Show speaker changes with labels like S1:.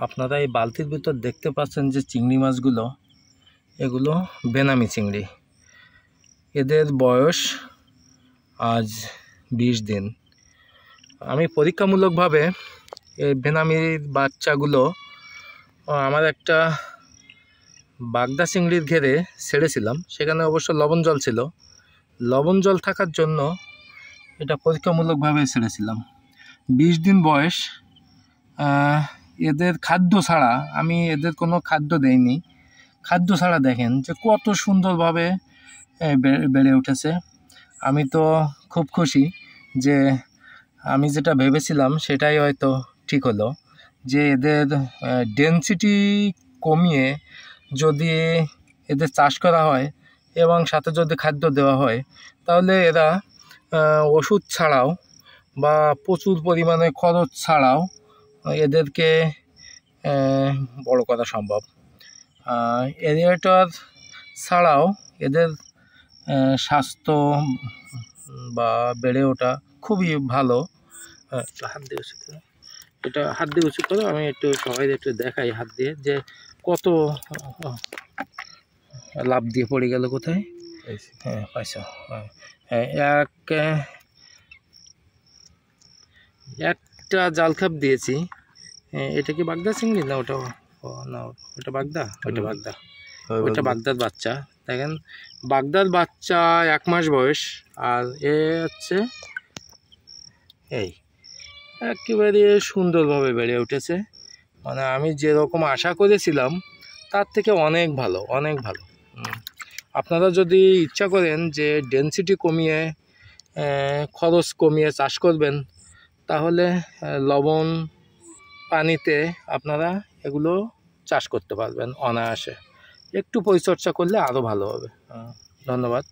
S1: আপনারা এই বালতির ভিতর দেখতে পাচ্ছেন যে চিংড়ি মাছগুলো, এগুলো বেনামি চিংড়ি। এদের বয়স আজ 20 দিন। আমি পরীক্ষামূলকভাবে এই বেনামির বাচ্চাগুলো আমার একটা বাগদা চিংড়ির ঘেরে ছেড়েছিলাম। সেখানে অবশ্য লবণ জল ছিল, লবণ জল থাকার জন্য এটা পরীক্ষামূলকভাবে ছেড়েছিলাম। 20 দিন বয়স। এদের খাদ্য ছাড়া, আমি এদের কোনো খাদ্য দেইনি, খাদ্য ছাড়া দেখেন যে কত সুন্দরভাবে বেড়ে উঠেছে। আমি তো খুব খুশি যে আমি যেটা ভেবেছিলাম সেটাই হয়তো ঠিক হলো, যে এদের ডেনসিটি কমিয়ে যদি এদের চাষ করা হয় এবং সাথে যদি খাদ্য দেওয়া হয়, তাহলে এরা ওষুধ ছাড়াও বা প্রচুর পরিমাণে খরচ ছাড়াও এদেরকে বড় করা সম্ভব। এরিয়েটর ছাড়াও এদের স্বাস্থ্য বা বেড়ে ওঠা খুবই ভালো। হাত দিয়ে উঁচু করো, এটা হাত দিয়ে উঁচু করো, আমি একটু সবাই একটু দেখাই হাত দিয়ে যে কত লাভ দিয়ে পড়ে গেল কোথায়। হ্যাঁ পাইছো। একটা জাল খাপ দিয়েছি। এটা কি বাগদা চিংড়ি না? ওটা না, ওটা বাগদা, ওইটা বাগদা, ওইটা বাগদার বাচ্চা। দেখেন বাগদার বাচ্চা 1 মাস বয়স, আর এ হচ্ছে এই একেবারে সুন্দরভাবে বেড়ে উঠেছে। মানে আমি যেরকম আশা করেছিলাম তার থেকে অনেক ভালো, অনেক ভালো। আপনারা যদি ইচ্ছা করেন যে ডেনসিটি কমিয়ে খরচ কমিয়ে চাষ করবেন, তাহলে লবণ পানিতে আপনারা এগুলো চাষ করতে পারবেন অনায়াসে। একটু পরিচর্যা করলে আরও ভালো হবে। ধন্যবাদ।